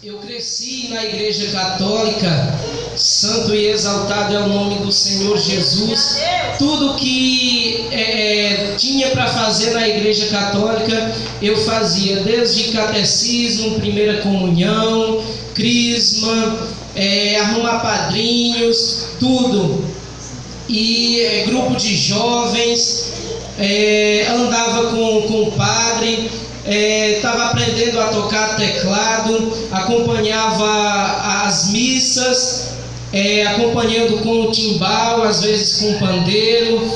Eu cresci na igreja católica, santo e exaltado é o nome do Senhor Jesus. Tudo que tinha para fazer na igreja católica, eu fazia, desde catecismo, primeira comunhão, crisma, arrumar padrinhos, tudo. E grupo de jovens, andava com o padre, estava aprendendo a tocar teclado, acompanhava as missas, acompanhando com o timbal, às vezes com o pandeiro.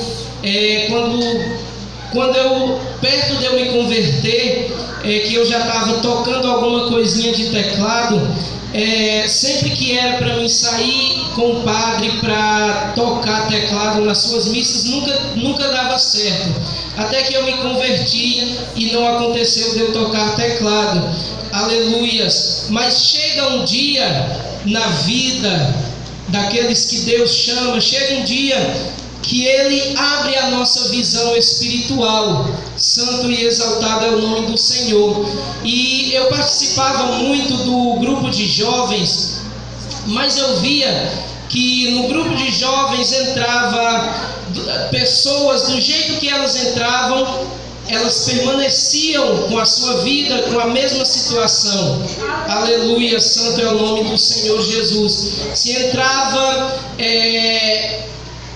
Perto de eu me converter, que eu já estava tocando alguma coisinha de teclado, sempre que era para mim sair com o padre para tocar teclado nas suas missas, nunca dava certo. Até que eu me converti e não aconteceu de eu tocar teclado. Aleluias. Mas chega um dia na vida daqueles que Deus chama, chega um dia que Ele abre a nossa visão espiritual. Santo e exaltado é o nome do Senhor. E eu participava muito do grupo de jovens, mas eu via que no grupo de jovens entrava pessoas, do jeito que elas entravam, elas permaneciam com a sua vida, com a mesma situação. Aleluia, santo é o nome do Senhor Jesus. Se entrava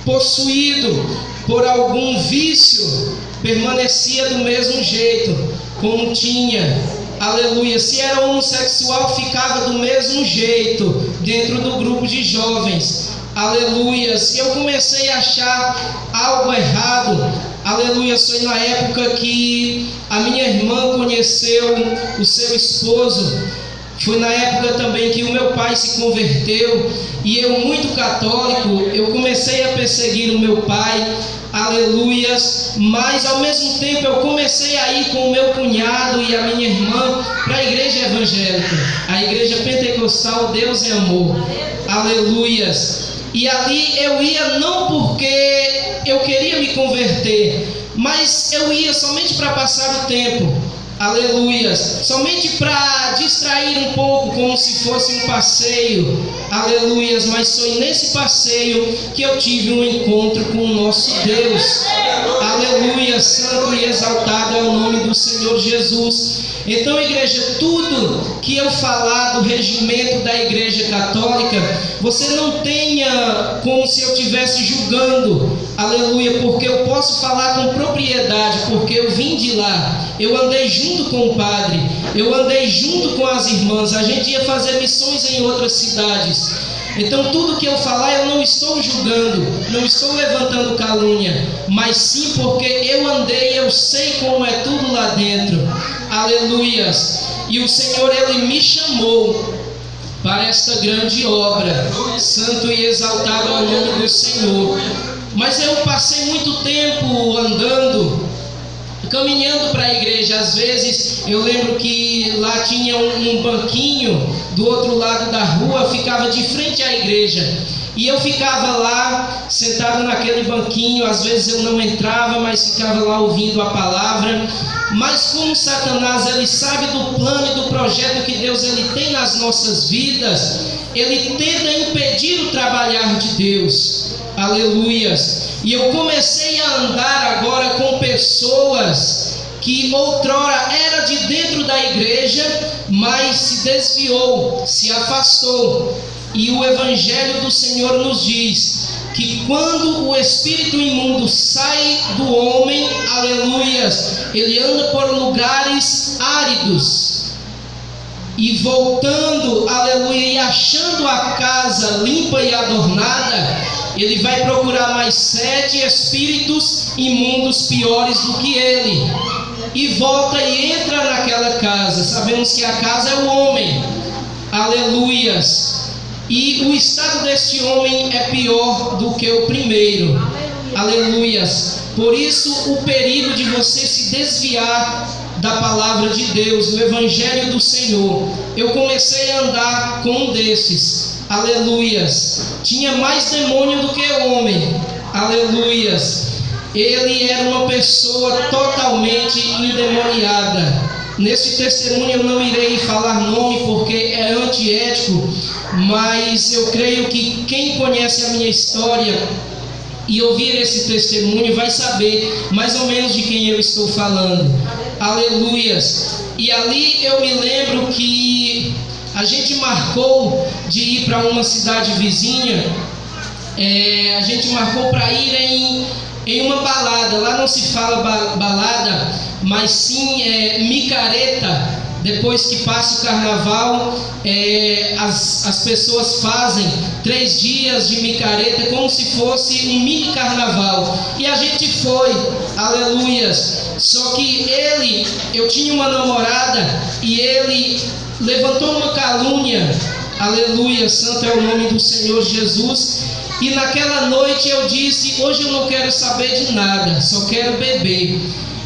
possuído por algum vício, permanecia do mesmo jeito, como tinha. Aleluia. Se era homossexual, ficava do mesmo jeito dentro do grupo de jovens. Aleluia. Se eu comecei a achar algo errado, aleluia, foi na época que a minha irmã conheceu o seu esposo. Foi na época também que o meu pai se converteu, e eu, muito católico, eu comecei a perseguir o meu pai, aleluias, mas ao mesmo tempo eu comecei a ir com o meu cunhado e a minha irmã para a igreja evangélica, a igreja pentecostal Deus é Amor, aleluias. E ali eu ia não porque eu queria me converter, mas eu ia somente para passar o tempo. Aleluias, somente para distrair um pouco, como se fosse um passeio. Aleluias, mas foi nesse passeio que eu tive um encontro com o nosso Deus. Aleluia, santo e exaltado é o nome do Senhor Jesus. Então, igreja, tudo que eu falar do regimento da igreja católica, você não tenha como se eu estivesse julgando, aleluia, porque eu posso falar com propriedade, porque eu vim de lá, eu andei junto com o padre, eu andei junto com as irmãs, a gente ia fazer missões em outras cidades. Então tudo que eu falar, eu não estou julgando, não estou levantando calúnia, mas sim porque eu andei, eu sei como é tudo lá dentro. Aleluias. E o Senhor, Ele me chamou para esta grande obra. Santo e exaltado é o nome do Senhor. Mas eu passei muito tempo andando, caminhando para a igreja. Às vezes eu lembro que lá tinha um banquinho do outro lado da rua, ficava de frente à igreja, e eu ficava lá sentado naquele banquinho. Às vezes eu não entrava, mas ficava lá ouvindo a palavra. Mas como Satanás, ele sabe do plano e do projeto que Deus ele tem nas nossas vidas, ele tenta impedir o trabalhar de Deus. Aleluias. E eu comecei a andar agora com pessoas que outrora era de dentro da igreja, mas se desviou, se afastou. E o Evangelho do Senhor nos diz que quando o espírito imundo sai do homem, aleluias, ele anda por lugares áridos, e voltando, aleluia, e achando a casa limpa e adornada, ele vai procurar mais 7 espíritos imundos piores do que ele, e volta e entra naquela casa. Sabemos que a casa é o homem, aleluias, e o estado deste homem é pior do que o primeiro, aleluias. Por isso o perigo de você se desviar da palavra de Deus, do Evangelho do Senhor. Eu comecei a andar com um desses, aleluias. Tinha mais demônio do que homem, aleluias. Ele era uma pessoa totalmente endemoniada, Neste testemunho eu não irei falar nome porque é antiético, mas eu creio que quem conhece a minha história e ouvir esse testemunho vai saber mais ou menos de quem eu estou falando. Aleluias! E ali eu me lembro que a gente marcou de ir para uma cidade vizinha. A gente marcou para ir em uma balada. Lá não se fala balada, mas sim micareta. Depois que passa o carnaval, as pessoas fazem 3 dias de micareta, como se fosse um mini carnaval. E a gente foi, aleluias. Só que eu tinha uma namorada e ele levantou uma calúnia, aleluia, santo é o nome do Senhor Jesus. E naquela noite eu disse: hoje eu não quero saber de nada, só quero beber.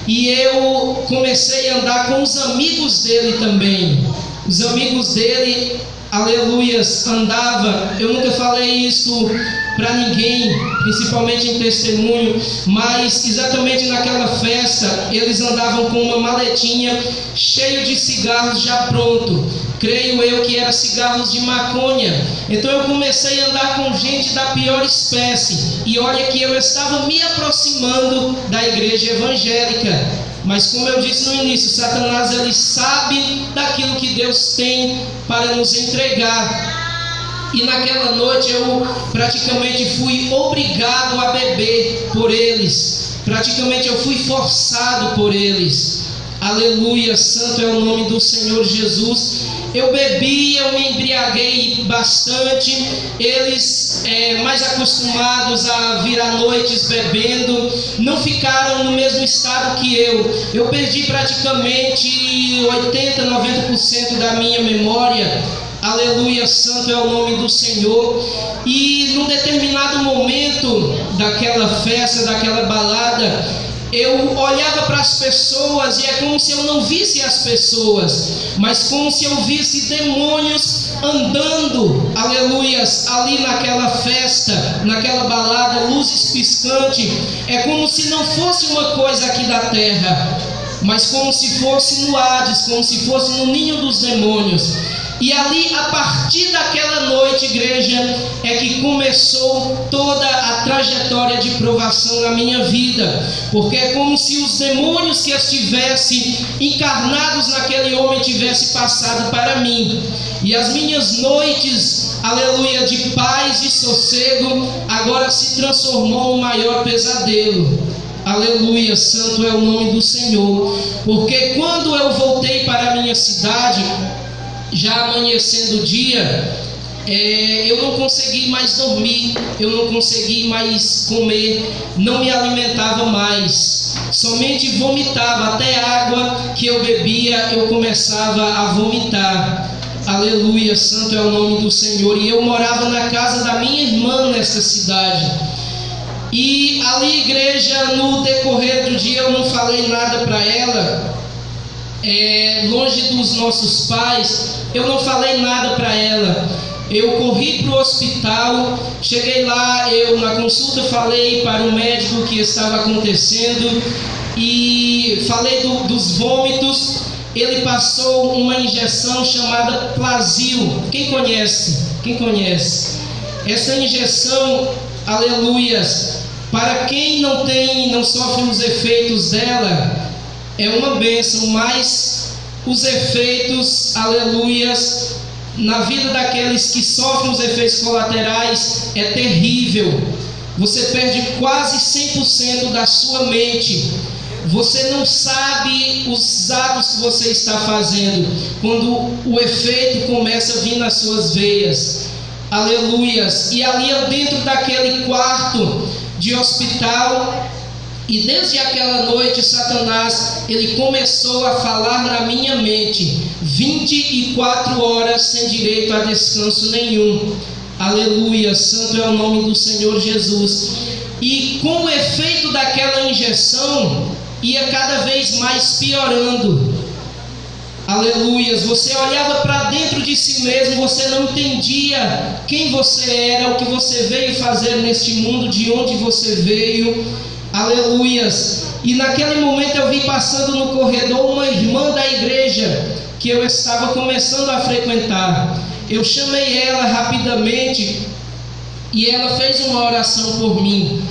E eu comecei a andar com os amigos dele também. Os amigos dele, aleluias, andava. Eu nunca falei isso para ninguém, principalmente em testemunho, mas exatamente naquela festa eles andavam com uma maletinha cheia de cigarros já pronto. Creio eu que eram cigarros de maconha. Então eu comecei a andar com gente da pior espécie. E olha que eu estava me aproximando da igreja evangélica. Mas como eu disse no início, Satanás ele sabe daquilo que Deus tem para nos entregar. E naquela noite eu praticamente fui obrigado a beber por eles. Praticamente eu fui forçado por eles. Aleluia, santo é o nome do Senhor Jesus. Eu bebi, eu me embriaguei bastante. Eles, mais acostumados a vir à noite bebendo, não ficaram no mesmo estado que eu. Eu perdi praticamente 80, 90% da minha memória. Aleluia, santo é o nome do Senhor. E num determinado momento daquela festa, daquela balada, eu olhava para as pessoas e é como se eu não visse as pessoas, mas como se eu visse demônios andando, aleluias, ali naquela festa, naquela balada, luzes piscantes. É como se não fosse uma coisa aqui da terra, mas como se fosse no Hades, como se fosse no ninho dos demônios. E ali, a partir daquela noite, igreja, é que começou toda a trajetória de provação na minha vida. Porque é como se os demônios que estivessem encarnados naquele homem tivessem passado para mim. E as minhas noites, aleluia, de paz e sossego, agora se transformou num maior pesadelo. Aleluia, santo é o nome do Senhor. Porque quando eu voltei para a minha cidade, já amanhecendo o dia, eu não consegui mais dormir, eu não consegui mais comer, não me alimentava mais, somente vomitava. Até água que eu bebia eu começava a vomitar. Aleluia, santo é o nome do Senhor. E eu morava na casa da minha irmã nessa cidade. E ali, igreja, no decorrer do dia eu não falei nada para ela. Longe dos nossos pais, eu não falei nada para ela. Eu corri para o hospital, cheguei lá, eu na consulta falei para o médico o que estava acontecendo e falei dos vômitos. Ele passou uma injeção chamada Plasil. Quem conhece? Quem conhece? Essa injeção, aleluias, para quem não sofre os efeitos dela, é uma bênção, mas os efeitos, aleluias, na vida daqueles que sofrem os efeitos colaterais é terrível. Você perde quase 100% da sua mente. Você não sabe os atos que você está fazendo quando o efeito começa a vir nas suas veias. Aleluias. E ali dentro daquele quarto de hospital, e desde aquela noite Satanás, ele começou a falar na minha mente 24 horas sem direito a descanso nenhum. Aleluia, santo é o nome do Senhor Jesus. E com o efeito daquela injeção, ia cada vez mais piorando. Aleluias, você olhava para dentro de si mesmo, você não entendia quem você era, o que você veio fazer neste mundo, de onde você veio. Aleluias. E naquele momento eu vi passando no corredor uma irmã da igreja que eu estava começando a frequentar. Eu chamei ela rapidamente e ela fez uma oração por mim.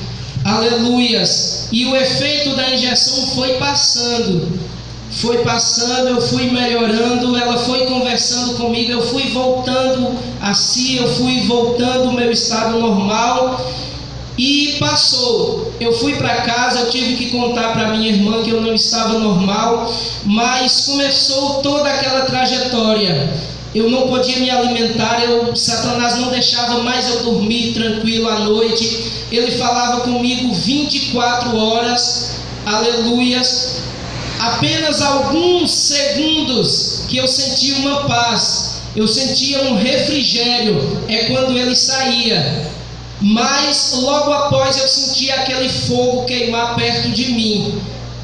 Aleluias. E o efeito da injeção foi passando, eu fui melhorando, ela foi conversando comigo, eu fui voltando a si, eu fui voltando ao meu estado normal. E passou, eu fui para casa, eu tive que contar para minha irmã que eu não estava normal, mas começou toda aquela trajetória. Eu não podia me alimentar, Satanás não deixava mais eu dormir tranquilo à noite. Ele falava comigo 24 horas, aleluias. Apenas alguns segundos que eu sentia uma paz, eu sentia um refrigério, é quando ele saía. Mas logo após eu sentia aquele fogo queimar perto de mim,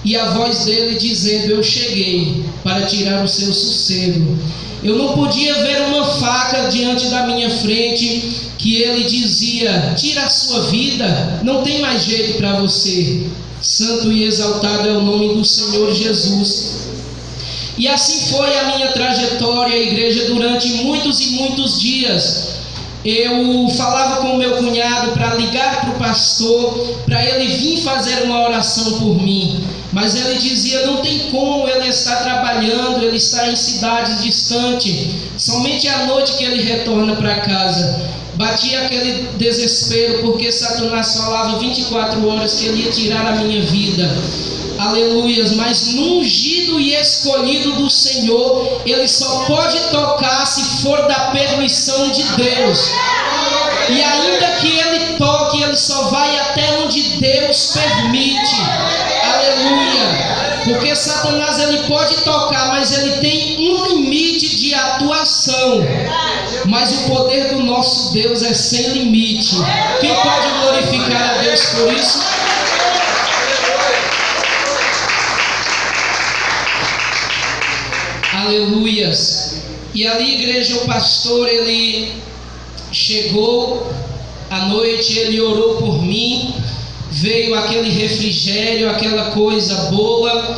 e a voz dele dizendo: eu cheguei para tirar o seu sossego. Eu não podia ver uma faca diante da minha frente, que ele dizia: tira a sua vida, não tem mais jeito para você. Santo e exaltado é o nome do Senhor Jesus. E assim foi a minha trajetória, igreja, durante muitos e muitos dias. Eu falava com o meu cunhado para ligar para o pastor, para ele vir fazer uma oração por mim. Mas ele dizia: não tem como, ele está trabalhando, ele está em cidades distantes. Somente à noite que ele retorna para casa. Batia aquele desespero, porque Satanás falava 24 horas que ele ia tirar a minha vida. Aleluias. Mas no ungido e escolhido do Senhor, ele só pode tocar se for da permissão de Deus. E ainda que ele toque, ele só vai até onde Deus permite. Aleluia. Porque Satanás ele pode tocar, mas ele tem um limite de atuação. Mas o poder do nosso Deus é sem limite. Quem pode glorificar a Deus por isso? Aleluias. E ali, igreja, o pastor, ele chegou à noite, ele orou por mim, veio aquele refrigério, aquela coisa boa,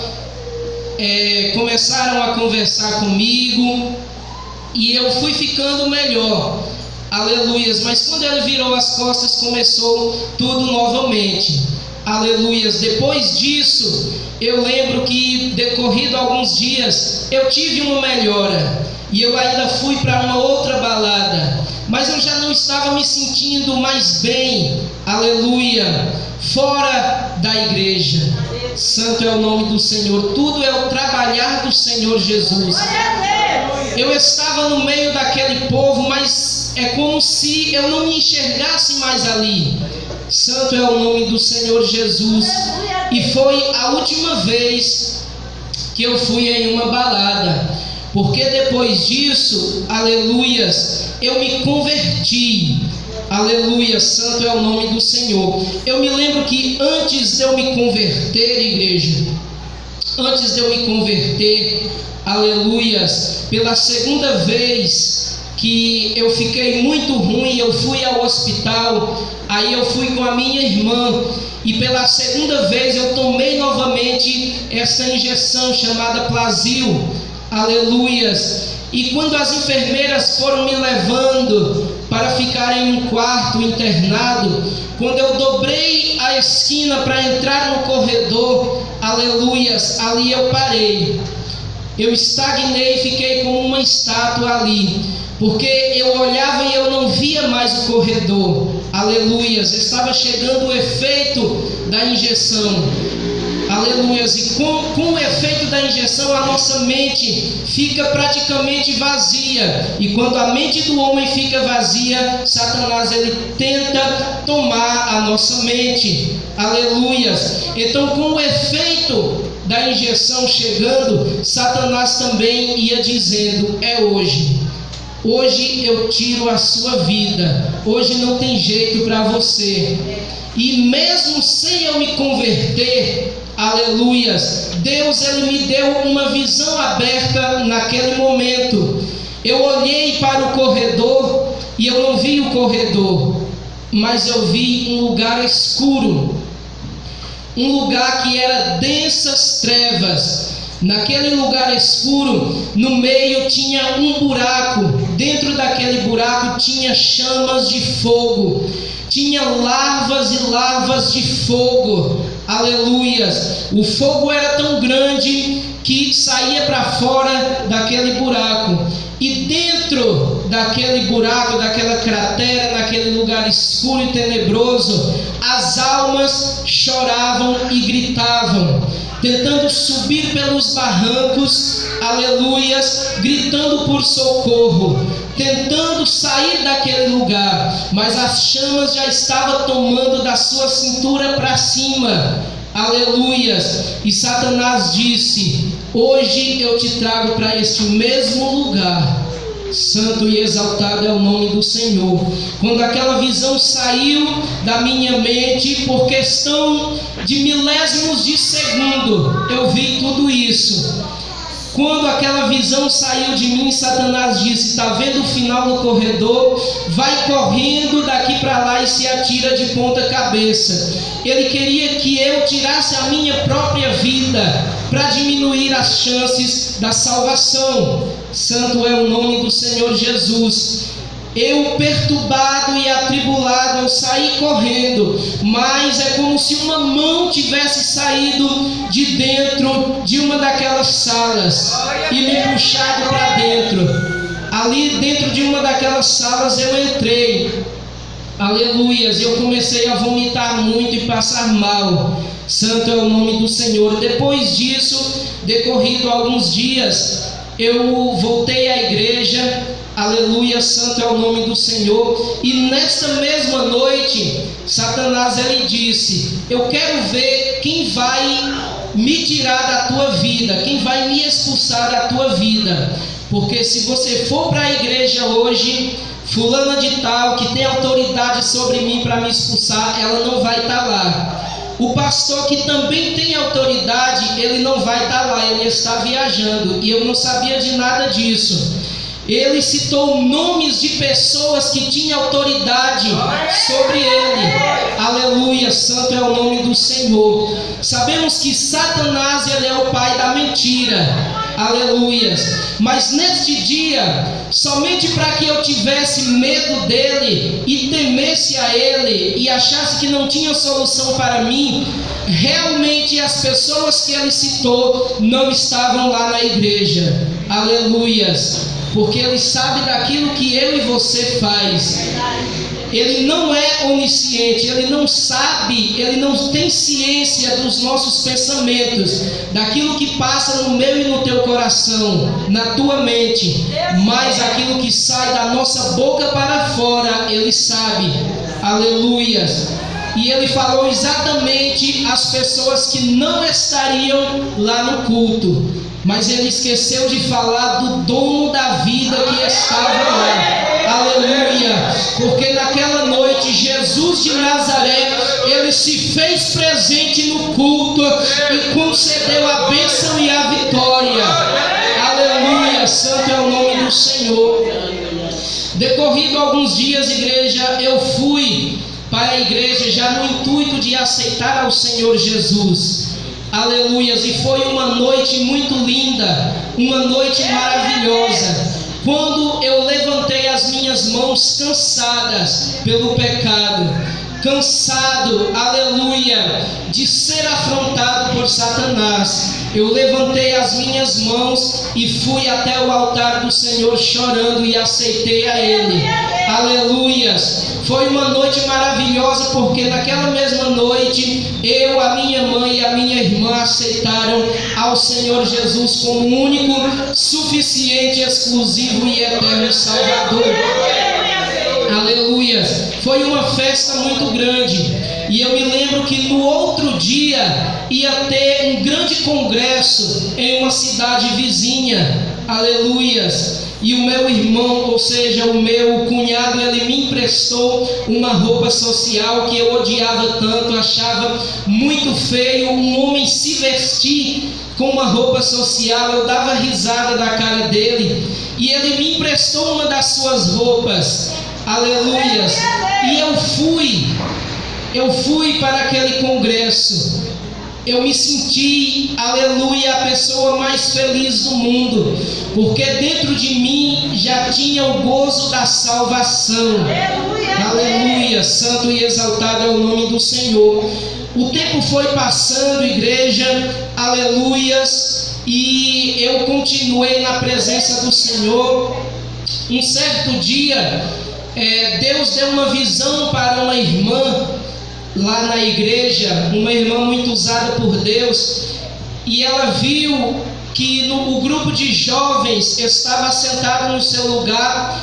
começaram a conversar comigo, e eu fui ficando melhor. Aleluias. Mas quando ele virou as costas, começou tudo novamente. Aleluias. Depois disso, eu lembro que, decorrido alguns dias, eu tive uma melhora. E eu ainda fui para uma outra balada. Mas eu já não estava me sentindo mais bem. Aleluia. Fora da igreja. Santo é o nome do Senhor. Tudo é o trabalhar do Senhor Jesus. Eu estava no meio daquele povo, mas é como se eu não me enxergasse mais ali. Santo é o nome do Senhor Jesus. E foi a última vez que eu fui em uma balada, porque depois disso, aleluias, eu me converti. Aleluia, santo é o nome do Senhor. Eu me lembro que antes de eu me converter, igreja, antes de eu me converter, aleluias, pela segunda vez que eu fiquei muito ruim, eu fui ao hospital. Aí eu fui com a minha irmã, e pela segunda vez eu tomei novamente essa injeção chamada Plasil. Aleluias. E quando as enfermeiras foram me levando para ficar em um quarto internado, quando eu dobrei a esquina para entrar no corredor, aleluias, ali eu parei. Eu estagnei e fiquei como uma estátua ali, porque eu olhava e eu não via mais o corredor. Aleluias. Estava chegando o efeito da injeção. Aleluias. E com o efeito da injeção, a nossa mente fica praticamente vazia. E quando a mente do homem fica vazia, Satanás ele tenta tomar a nossa mente. Aleluias. Então, com o efeito da injeção chegando, Satanás também ia dizendo: é hoje. Hoje eu tiro a sua vida. Hoje não tem jeito para você. E mesmo sem eu me converter, aleluias, Deus ele me deu uma visão aberta naquele momento. Eu olhei para o corredor e eu não vi o corredor, mas eu vi um lugar escuro. um lugar que era densas trevas. Naquele lugar escuro, no meio tinha um buraco. Dentro daquele buraco tinha chamas de fogo. Tinha larvas e larvas de fogo. Aleluias. O fogo era tão grande que saía para fora daquele buraco. E dentro daquele buraco, daquela cratera, naquele lugar escuro e tenebroso, as almas choravam e gritavam, tentando subir pelos barrancos, aleluias, gritando por socorro, tentando sair daquele lugar, mas as chamas já estavam tomando da sua cintura para cima, aleluias. E Satanás disse: hoje eu te trago para este mesmo lugar. Santo e exaltado é o nome do Senhor. Quando aquela visão saiu da minha mente, por questão de milésimos de segundo, eu vi tudo isso. Quando aquela visão saiu de mim, Satanás disse: está vendo o final do corredor? Vai correndo daqui para lá e se atira de ponta cabeça. Ele queria que eu tirasse a minha própria vida para diminuir as chances da salvação. Santo é o nome do Senhor Jesus. Eu, perturbado e atribulado, eu saí correndo, mas é como se uma mão tivesse saído de dentro de uma daquelas salas e me puxado para dentro. Ali dentro de uma daquelas salas eu entrei, aleluias, eu comecei a vomitar muito e passar mal. Santo é o nome do Senhor. Depois disso, decorrido alguns dias, eu voltei à igreja, aleluia, santo é o nome do Senhor. E nesta mesma noite, Satanás ele disse: eu quero ver quem vai me tirar da tua vida, quem vai me expulsar da tua vida. Porque se você for para a igreja hoje, fulana de tal, que tem autoridade sobre mim para me expulsar, ela não vai estar lá. O pastor que também tem autoridade, ele não vai estar lá, ele está viajando. E eu não sabia de nada disso. Ele citou nomes de pessoas que tinham autoridade sobre ele. Aleluia, santo é o nome do Senhor. Sabemos que Satanás ele é o pai da mentira. Aleluias. Mas neste dia, somente para que eu tivesse medo dele e temesse a ele e achasse que não tinha solução para mim, realmente as pessoas que ele citou não estavam lá na igreja. Aleluias. Porque ele sabe daquilo que eu e você faz. Ele não é onisciente, ele não sabe, ele não tem ciência dos nossos pensamentos, daquilo que passa no meu e no teu coração, na tua mente, mas aquilo que sai da nossa boca para fora, ele sabe. Aleluias. E ele falou exatamente as pessoas que não estariam lá no culto. Mas ele esqueceu de falar do dono da vida que estava lá. Aleluia. Porque naquela noite Jesus de Nazaré, ele se fez presente no culto e concedeu a bênção e a vitória. Aleluia. Santo é o nome do Senhor. Decorrido alguns dias, igreja, eu fui para a igreja já no intuito de aceitar ao Senhor Jesus. Aleluias, e foi uma noite muito linda, uma noite maravilhosa, quando eu levantei as minhas mãos cansadas pelo pecado, cansado, aleluia, de ser afrontado por Satanás. Eu levantei as minhas mãos e fui até o altar do Senhor chorando e aceitei a Ele. Aleluias. Foi uma noite maravilhosa, porque naquela mesma noite eu, a minha mãe e a minha irmã aceitaram ao Senhor Jesus como único, suficiente, exclusivo e eterno Salvador. Aleluia. Foi uma festa muito grande. E eu me lembro que no outro dia ia ter um grande congresso em uma cidade vizinha. Aleluias. E o meu irmão, ou seja, o meu cunhado, ele me emprestou uma roupa social que eu odiava tanto, achava muito feio um homem se vestir com uma roupa social. Eu dava risada da cara dele. E ele me emprestou uma das suas roupas. Aleluias. E eu fui para aquele congresso. eu me senti, aleluia, a pessoa mais feliz do mundo, porque dentro de mim já tinha o gozo da salvação. Aleluia, santo e exaltado é o nome do Senhor. O tempo foi passando, igreja, aleluias, e eu continuei na presença do Senhor. Um certo dia, Deus deu uma visão para uma irmã lá na igreja, uma irmã muito usada por Deus, e ela viu que o grupo de jovens estava sentado no seu lugar,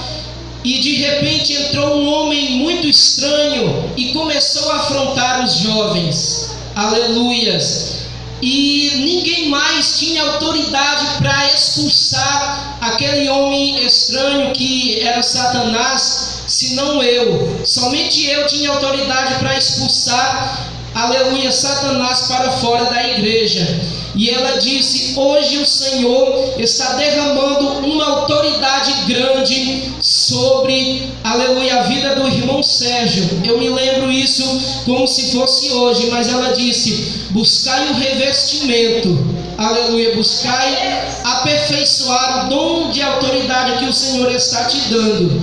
e de repente entrou um homem muito estranho e começou a afrontar os jovens. Aleluias. E ninguém mais tinha autoridade para expulsar aquele homem estranho que era Satanás, senão eu. Somente eu tinha autoridade para expulsar, aleluia, Satanás para fora da igreja. E ela disse: hoje o Senhor está derramando uma autoridade grande sobre, aleluia, a vida do irmão Sérgio. Eu me lembro isso como se fosse hoje, mas ela disse: buscai o revestimento, aleluia, buscai aperfeiçoar o dom de autoridade que o Senhor está te dando.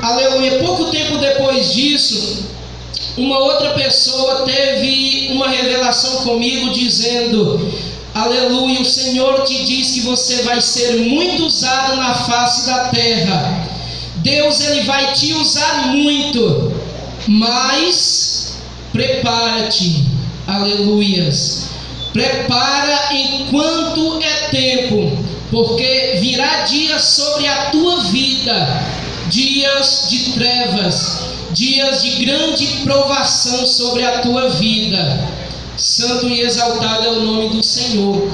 Aleluia. Pouco tempo depois disso, uma outra pessoa teve uma revelação comigo dizendo: aleluia, o Senhor te diz que você vai ser muito usado na face da terra. Deus, Ele vai te usar muito, mas prepara-te, aleluias. Prepara enquanto é tempo, porque virá dias sobre a tua vida, dias de trevas, dias de grande provação sobre a tua vida. Santo e exaltado é o nome do Senhor.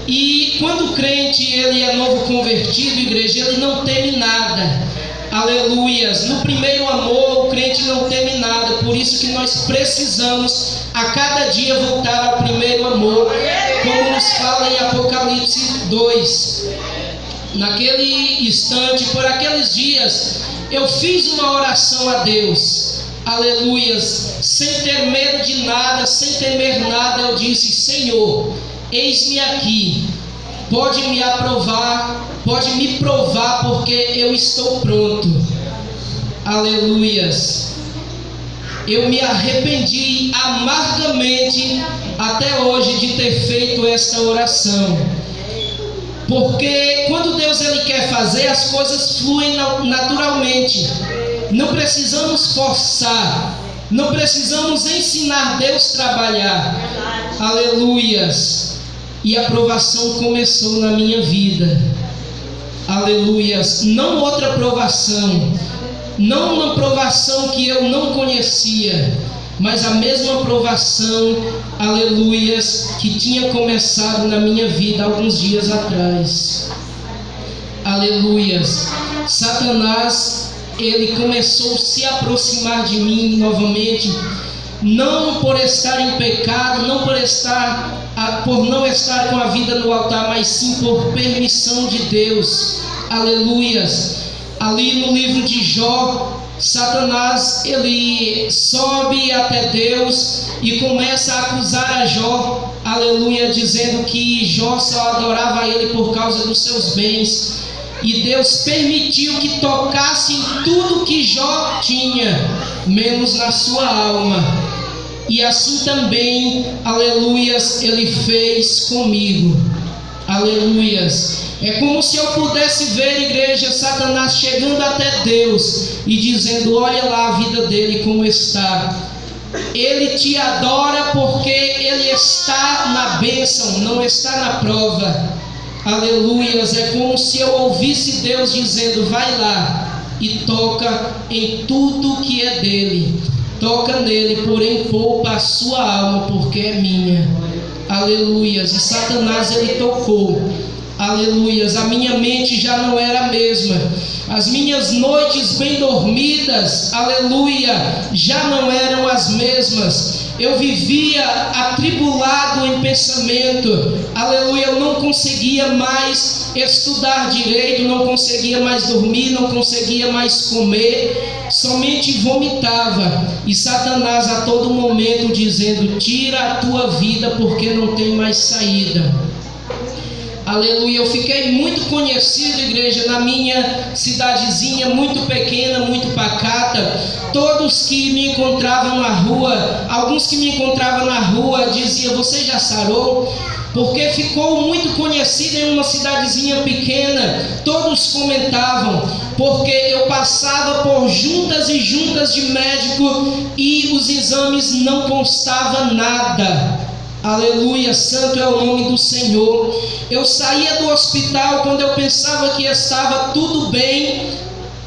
E quando o crente ele é novo convertido, igreja, ele não teme nada. Aleluias. No primeiro amor, o crente não teme nada. Por isso que nós precisamos a cada dia voltar ao primeiro amor, como nos fala em Apocalipse 2. Naquele instante, por aqueles dias, eu fiz uma oração a Deus, aleluias, sem ter medo de nada, sem temer nada. Eu disse: Senhor, eis-me aqui, pode me aprovar, pode me provar, porque eu estou pronto. Aleluias. Eu me arrependi amargamente até hoje de ter feito esta oração, porque quando Deus ele quer fazer, as coisas fluem naturalmente. Não precisamos forçar, não precisamos ensinar Deus a trabalhar. Aleluias. E a provação começou na minha vida. Aleluias. Não outra provação, não uma provação que eu não conhecia, mas a mesma provação, aleluias, que tinha começado na minha vida alguns dias atrás. Aleluias. Satanás, ele começou a se aproximar de mim novamente, não por estar em pecado, não por não estar com a vida no altar, mas sim por permissão de Deus. Aleluias. Ali no livro de Jó, Satanás ele sobe até Deus e começa a acusar a Jó, aleluia, dizendo que Jó só adorava a ele por causa dos seus bens, e Deus permitiu que tocasse em tudo que Jó tinha, menos na sua alma. E assim também, aleluias, ele fez comigo. Aleluias. É como se eu pudesse ver, igreja, Satanás chegando até Deus e dizendo: olha lá a vida dele como está. Ele te adora porque ele está na bênção, não está na prova. Aleluias. É como se eu ouvisse Deus dizendo: vai lá e toca em tudo que é dele. Toca nele, porém poupa a sua alma, porque é minha. Aleluias. E Satanás ele tocou. Aleluias. A minha mente já não era a mesma. As minhas noites bem dormidas, aleluia, já não eram as mesmas. Eu vivia atribulado em pensamento. Aleluia. Eu não conseguia mais estudar direito, não conseguia mais dormir, não conseguia mais comer. somente vomitava. E Satanás a todo momento dizendo: tira a tua vida, porque não tem mais saída. Aleluia. Eu fiquei muito conhecido, igreja, na minha cidadezinha, muito pequena, muito pacata. Todos que me encontravam na rua, alguns que me encontravam na rua diziam: você já sarou? Porque ficou muito conhecido em uma cidadezinha pequena. Todos comentavam, porque eu passava por juntas e juntas de médico e os exames não constavam nada. Aleluia, santo é o nome do Senhor. Eu saía do hospital quando eu pensava que estava tudo bem,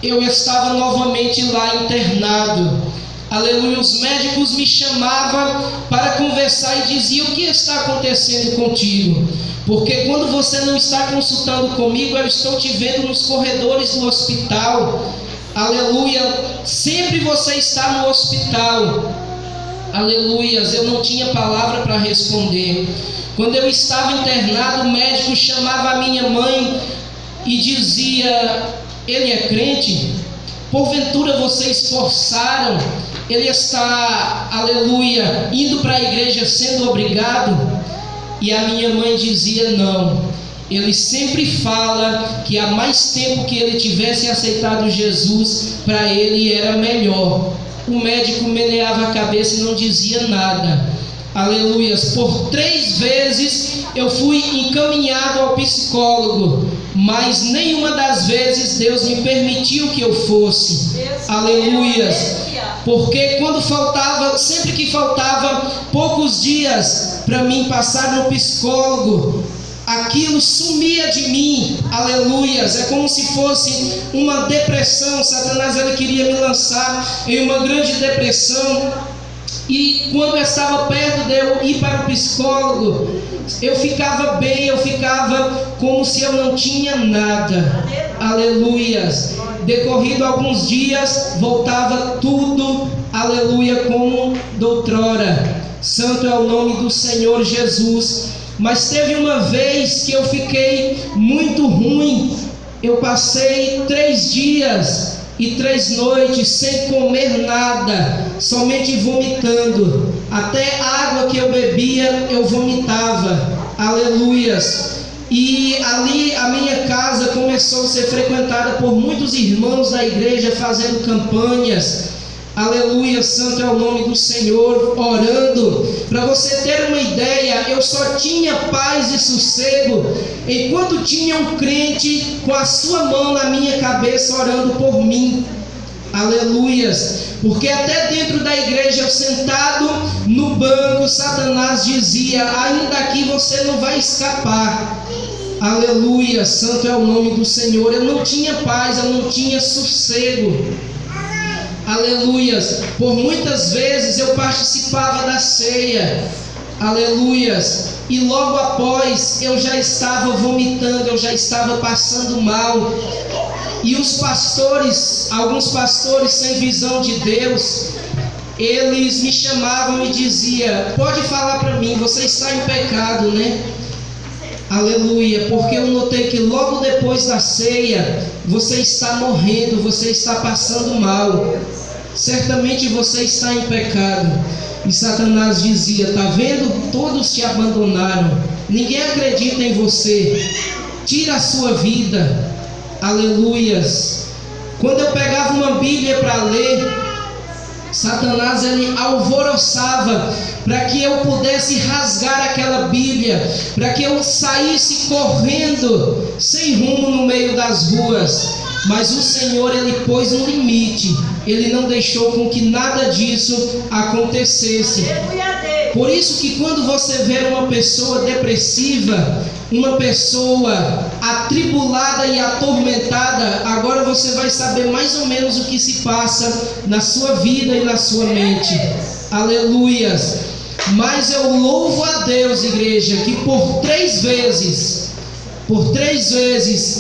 eu estava novamente lá internado. Aleluia, os médicos me chamavam para conversar e diziam: o que está acontecendo contigo? Porque quando você não está consultando comigo, eu estou te vendo nos corredores do hospital. Aleluia, sempre você está no hospital. Aleluias, eu não tinha palavra para responder. Quando eu estava internado, o médico chamava a minha mãe e dizia: ele é crente? Porventura vocês forçaram? Ele está, aleluia, indo para a igreja sendo obrigado? E a minha mãe dizia: não, ele sempre fala que há mais tempo que ele tivesse aceitado Jesus, para ele era melhor. O médico meneava a cabeça e não dizia nada. Aleluias. Por 3 vezes eu fui encaminhado ao psicólogo, mas nenhuma das vezes Deus me permitiu que eu fosse. Aleluias. Porque quando faltava, sempre que faltava poucos dias para mim passar no psicólogo, aquilo sumia de mim. Aleluias. É como se fosse uma depressão. Satanás, ele queria me lançar em uma grande depressão. E quando eu estava perto de eu ir para o psicólogo, eu ficava bem, eu ficava como se eu não tinha nada. Aleluias. Decorrido alguns dias, voltava tudo, aleluia, como doutrora. Santo é o nome do Senhor Jesus. Mas teve uma vez que eu fiquei muito ruim. Eu passei 3 dias e 3 noites sem comer nada, somente vomitando. Até água que eu bebia, eu vomitava. Aleluias. E ali a minha casa começou a ser frequentada por muitos irmãos da igreja, fazendo campanhas. Aleluia, santo é o nome do Senhor, orando. Para você ter uma ideia, eu só tinha paz e sossego enquanto tinha um crente com a sua mão na minha cabeça orando por mim. Aleluias. Porque até dentro da igreja, eu sentado no banco, Satanás dizia: ainda aqui você não vai escapar. Aleluia, santo é o nome do Senhor. Eu não tinha paz, eu não tinha sossego. Aleluias. Por muitas vezes eu participava da ceia. Aleluias. E logo após eu já estava vomitando, eu já estava passando mal. E os pastores, alguns pastores sem visão de Deus, eles me chamavam e diziam: pode falar para mim, você está em pecado, né? Aleluia, porque eu notei que logo depois da ceia, você está morrendo, você está passando mal. Certamente você está em pecado. E Satanás dizia: está vendo? Todos te abandonaram. Ninguém acredita em você. Tira a sua vida. Aleluias. Quando eu pegava uma Bíblia para ler, Satanás, ele alvoroçava para que eu pudesse rasgar aquela Bíblia, para que eu saísse correndo sem rumo no meio das ruas. Mas o Senhor, ele pôs um limite. Ele não deixou com que nada disso acontecesse. Por isso que quando você vê uma pessoa depressiva, uma pessoa atribulada e atormentada, agora você vai saber mais ou menos o que se passa na sua vida e na sua mente. Aleluias. Mas eu louvo a Deus, igreja, que por 3 vezes,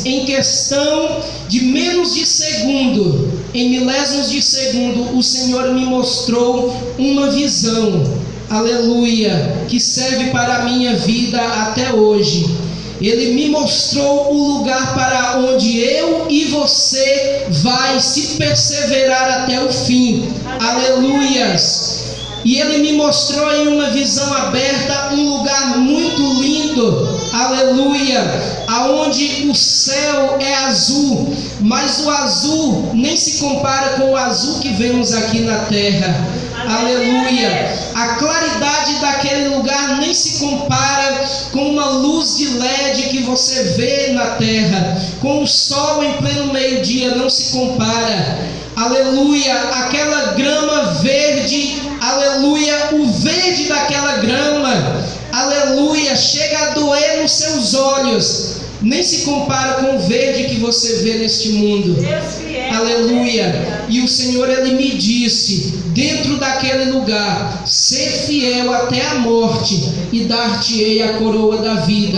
em questão de menos de segundo, em milésimos de segundo, o Senhor me mostrou uma visão, aleluia, que serve para a minha vida até hoje. Ele me mostrou o lugar para onde eu e você vai se perseverar até o fim. Aleluias! E Ele me mostrou em uma visão aberta um lugar muito lindo, aleluia, aonde o céu é azul, mas o azul nem se compara com o azul que vemos aqui na terra, aleluia. A claridade daquele lugar nem se compara com uma luz de LED que você vê na terra, com o sol em pleno meio-dia, não se compara, aleluia. Aquela grama verde, aleluia, o verde daquela grama, aleluia, chega a doer nos seus olhos, nem se compara com o verde que você vê neste mundo, aleluia. E o Senhor, Ele me disse, dentro daquele lugar, ser fiel até a morte e dar-te-ei a coroa da vida.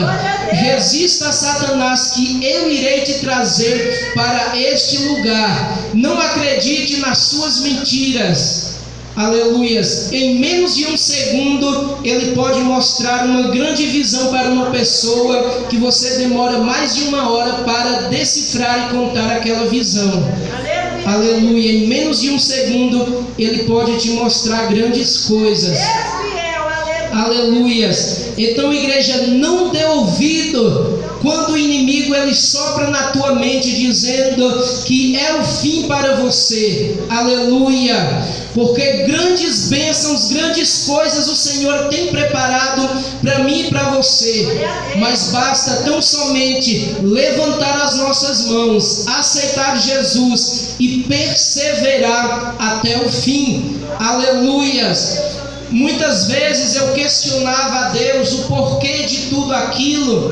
Resista a Satanás, que eu irei te trazer para este lugar. Não acredite nas suas mentiras. Aleluias. Em menos de um segundo, Ele pode mostrar uma grande visão para uma pessoa que você demora mais de uma hora para decifrar e contar aquela visão. Aleluia. Em menos de um segundo, Ele pode te mostrar grandes coisas. Aleluias. Então, igreja, não dê ouvido quando o inimigo ele sopra na tua mente dizendo que é o fim para você. Aleluia. Porque grandes bênçãos, grandes coisas o Senhor tem preparado para mim e para você. Mas basta tão somente levantar as nossas mãos, aceitar Jesus e perseverar até o fim. Aleluias. Muitas vezes eu questionava a Deus o porquê de tudo aquilo.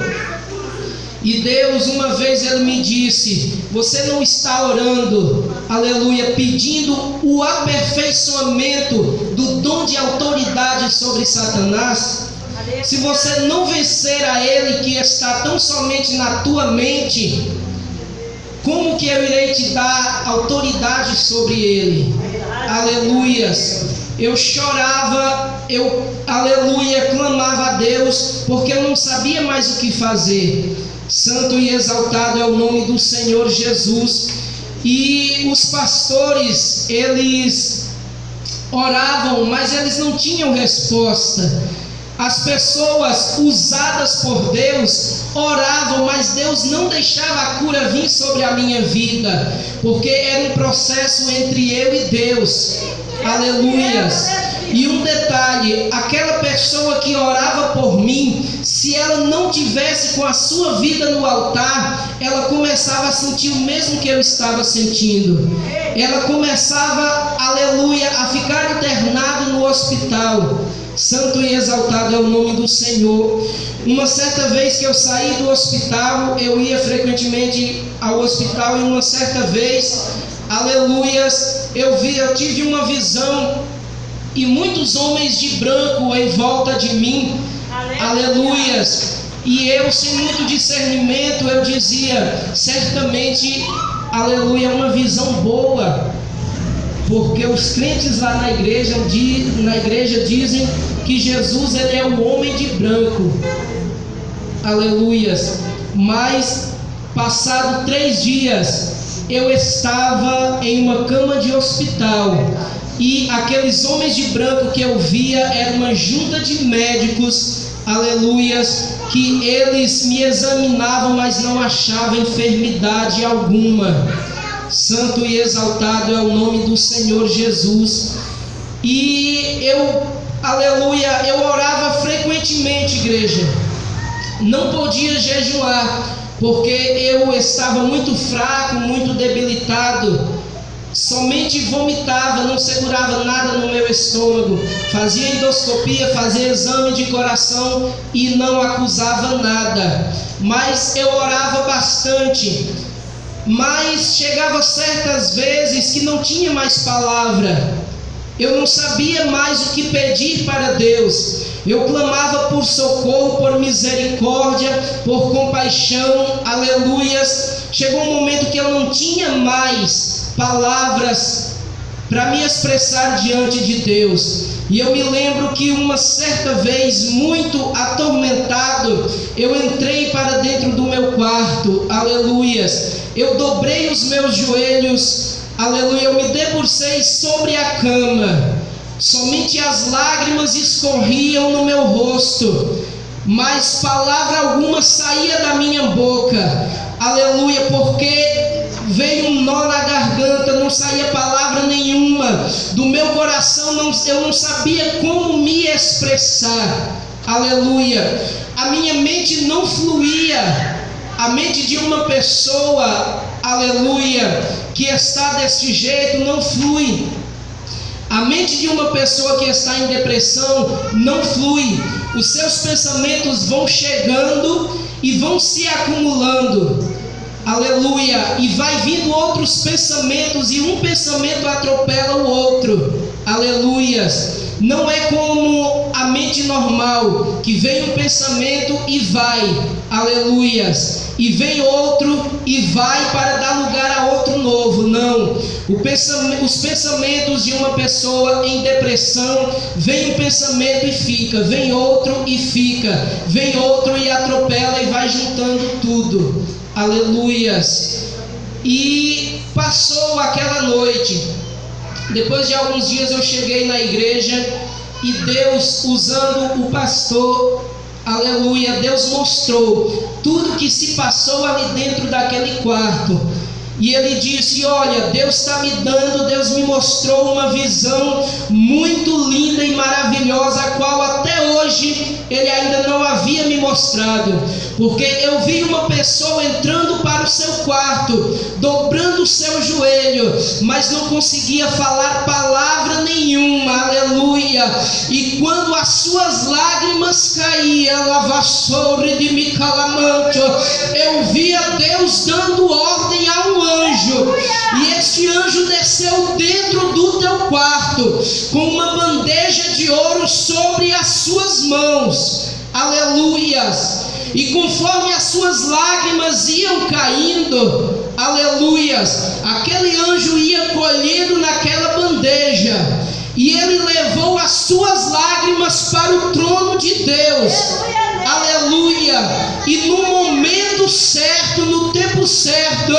E Deus, uma vez Ele me disse: você não está orando, aleluia, pedindo o aperfeiçoamento do dom de autoridade sobre Satanás? Se você não vencer a ele que está tão somente na tua mente, como que eu irei te dar autoridade sobre ele? Aleluias. Eu chorava, aleluia, clamava a Deus, porque eu não sabia mais o que fazer. Santo e exaltado é o nome do Senhor Jesus. E os pastores, eles oravam, mas eles não tinham resposta. As pessoas usadas por Deus oravam, mas Deus não deixava a cura vir sobre a minha vida, porque era um processo entre eu e Deus. Aleluias. E um detalhe, aquela pessoa que orava por mim, se ela não tivesse com a sua vida no altar, ela começava a sentir o mesmo que eu estava sentindo. Ela começava, aleluia, a ficar internado no hospital. Santo e exaltado é o nome do Senhor. Uma certa vez que eu saí do hospital, eu ia frequentemente ao hospital, e uma certa vez, aleluias, eu tive uma visão, e muitos homens de branco em volta de mim, aleluias, e eu, sem muito discernimento, eu dizia, certamente, aleluia, uma visão boa, porque os crentes lá na igreja dizem que Jesus, ele é o homem de branco, aleluias. Mas passado 3 dias, eu estava em uma cama de hospital, e aqueles homens de branco que eu via era uma junta de médicos, aleluias, que eles me examinavam, mas não achavam enfermidade alguma. Santo e exaltado é o nome do Senhor Jesus. E eu, aleluia, eu orava frequentemente, igreja. Não podia jejuar, porque eu estava muito fraco, muito debilitado. Somente vomitava, não segurava nada no meu estômago. Fazia endoscopia, fazia exame de coração e não acusava nada. Mas eu orava bastante. Mas chegava certas vezes que não tinha mais palavra. Eu não sabia mais o que pedir para Deus. Eu clamava por socorro, por misericórdia, por compaixão, aleluias. Chegou um momento que eu não tinha mais palavras para me expressar diante de Deus. E eu me lembro que uma certa vez, muito atormentado, eu entrei para dentro aleluias. Eu dobrei os meus joelhos, aleluia, eu me debrucei sobre a cama. Somente as lágrimas escorriam no meu rosto, mas palavra alguma saía da minha boca, aleluia, porque veio um nó na garganta, não saía palavra nenhuma do meu coração, eu não sabia como me expressar, aleluia. A minha mente não fluía. A mente de uma pessoa, aleluia, que está deste jeito não flui. A mente de uma pessoa que está em depressão não flui. Os seus pensamentos vão chegando e vão se acumulando, aleluia, e vai vindo outros pensamentos, e um pensamento atropela o outro, aleluias. Não é como a mente normal, que vem um pensamento e vai, aleluias, e vem outro e vai para dar lugar a outro novo. Não, os pensamentos de uma pessoa em depressão, vem um pensamento e fica, vem outro e fica, vem outro e atropela e vai juntando tudo, aleluias. E passou aquela noite. Depois de alguns dias eu cheguei na igreja e Deus, usando o pastor, aleluia, Deus mostrou tudo que se passou ali dentro daquele quarto. E ele disse: olha, Deus está me dando, Deus me mostrou uma visão muito linda e maravilhosa, a qual até hoje Ele ainda não havia me mostrado. Porque eu vi uma pessoa entrando para o seu quarto, dobrando o seu joelho, mas não conseguia falar palavra nenhuma, aleluia. E quando as suas lágrimas caíam, lavassore de Micalamante, eu via Deus dando ordem a um anjo, e este anjo desceu dentro do teu quarto com uma bandeja de ouro sobre as suas mãos, aleluias. E conforme as suas lágrimas iam caindo, aleluias, aquele anjo ia colhendo naquela bandeja, e ele levou as suas lágrimas para o trono de Deus, aleluia. E no momento certo, no tempo certo,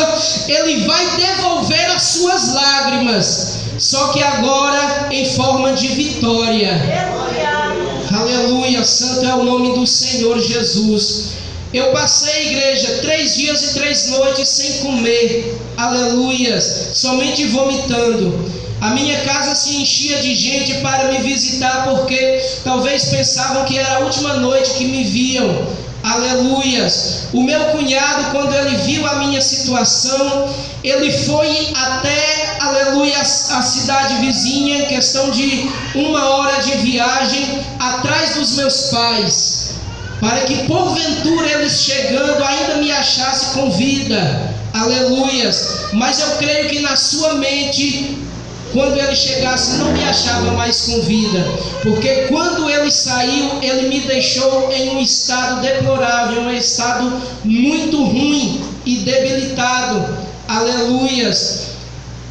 ele vai devolver as suas lágrimas, só que agora em forma de vitória, aleluia. Santo é o nome do Senhor Jesus. Eu passei, igreja, 3 dias e 3 noites sem comer, aleluias, somente vomitando. A minha casa se enchia de gente para me visitar, porque talvez pensavam que era a última noite que me viam, aleluias. O meu cunhado, quando ele viu a minha situação, ele foi até, aleluia, a cidade vizinha, em questão de 1 hora de viagem, atrás dos meus pais, para que porventura eles chegando ainda me achassem com vida, aleluias. Mas eu creio que na sua mente, quando ele chegasse, não me achava mais com vida, porque quando ele saiu, ele me deixou em um estado deplorável, um estado muito ruim e debilitado, aleluias.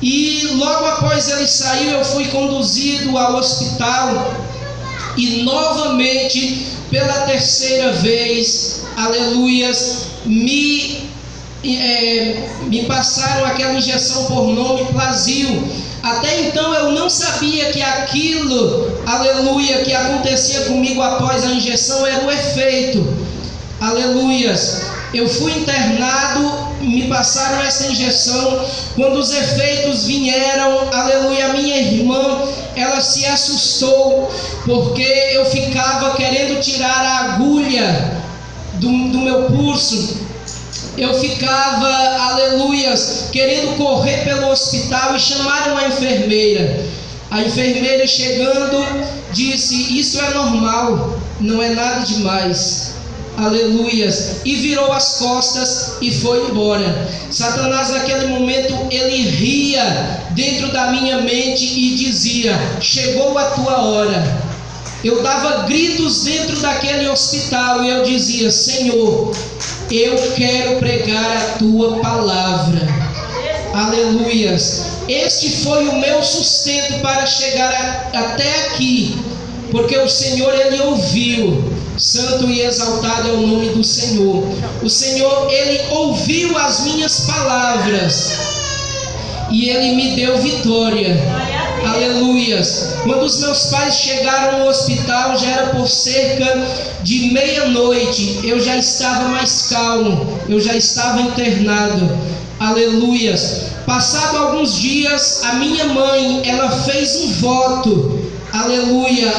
E logo após ele sair, eu fui conduzido ao hospital, e novamente, pela 3ª vez, aleluias, me passaram aquela injeção por nome Plasil. Até então eu não sabia que aquilo, aleluia, que acontecia comigo após a injeção era o efeito, aleluias. Eu fui internado, me passaram essa injeção. Quando os efeitos vieram, aleluia, a minha irmã, ela se assustou, porque eu ficava querendo tirar a agulha do meu pulso. Eu ficava, aleluias, querendo correr pelo hospital, e chamaram a enfermeira. A enfermeira, chegando, disse: isso é normal, não é nada demais, aleluias, e virou as costas e foi embora. Satanás naquele momento, ele ria dentro da minha mente e dizia: chegou a tua hora. Eu dava gritos dentro daquele hospital e eu dizia: Senhor, eu quero pregar a tua palavra, aleluias. Este foi o meu sustento para chegar até aqui, porque o Senhor, ele ouviu. Santo e exaltado é o nome do Senhor. O Senhor, Ele ouviu as minhas palavras e Ele me deu vitória. Aleluias. Quando os meus pais chegaram no hospital, já era por cerca de meia-noite. Eu já estava mais calmo, eu já estava internado. Aleluias. Passado alguns dias, a minha mãe, ela fez um voto, aleluia,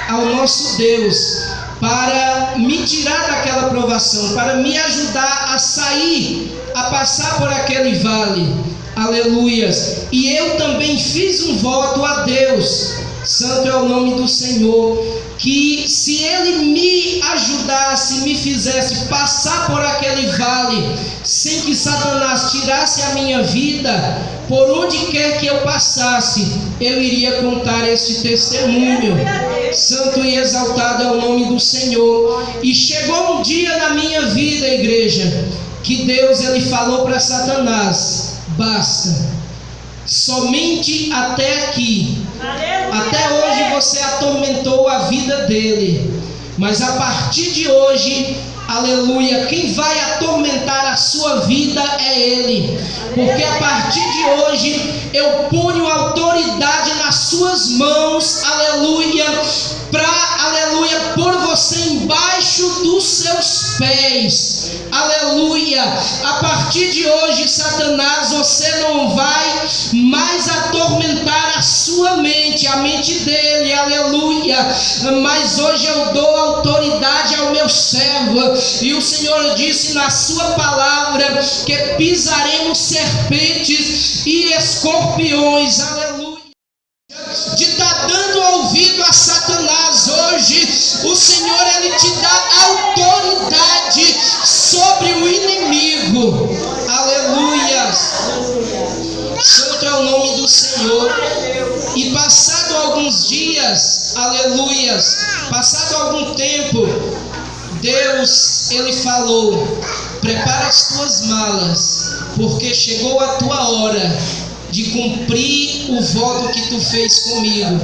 ao nosso Deus, para me tirar daquela provação, para me ajudar a sair, a passar por aquele vale. Aleluias. E eu também fiz um voto a Deus, santo é o nome do Senhor, que se Ele me ajudasse, me fizesse passar por aquele vale, sem que Satanás tirasse a minha vida, por onde quer que eu passasse, eu iria contar este testemunho. Santo e exaltado é o nome do Senhor. E chegou um dia na minha vida, igreja, que Deus, Ele falou para Satanás: basta, somente até aqui. Até hoje você atormentou a vida dele, mas a partir de hoje, aleluia, quem vai atormentar a sua vida é Ele, porque a partir de hoje eu ponho autoridade nas suas mãos, aleluia, aleluia, pôr você embaixo dos seus pés, aleluia. A partir de hoje, Satanás, você não vai mais atormentar a sua mente, a mente dele, aleluia, mas hoje eu dou autoridade ao meu servo, e o Senhor disse na sua palavra que pisaremos serpentes e escorpiões, aleluia. De estar dando ouvido a Satanás hoje, o Senhor, Ele te dá autoridade sobre o inimigo, aleluia. Santo é o nome do Senhor. E passado alguns dias, aleluia, passado algum tempo, Deus, Ele falou: prepara as tuas malas, porque chegou a tua hora de cumprir o voto que tu fez comigo.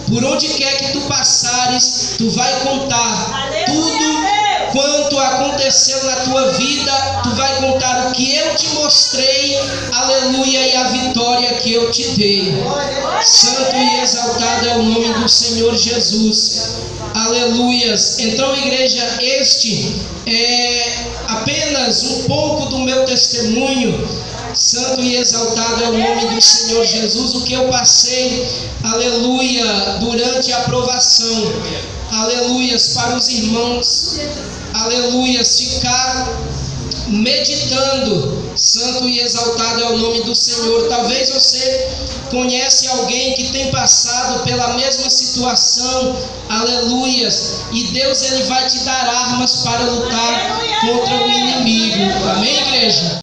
Por onde quer que tu passares, tu vai contar tudo quanto aconteceu na tua vida, tu vai contar o que eu te mostrei, aleluia, e a vitória que eu te dei. Santo e exaltado é o nome do Senhor Jesus. Aleluias. Então, igreja, este é apenas um pouco do meu testemunho. Santo e exaltado é o nome do Senhor Jesus, o que eu passei, aleluia, durante a provação, aleluias, para os irmãos, aleluias, ficar meditando. Santo e exaltado é o nome do Senhor. Talvez você conhece alguém que tem passado pela mesma situação, aleluias, e Deus, Ele vai te dar armas para lutar contra o inimigo. Amém, igreja?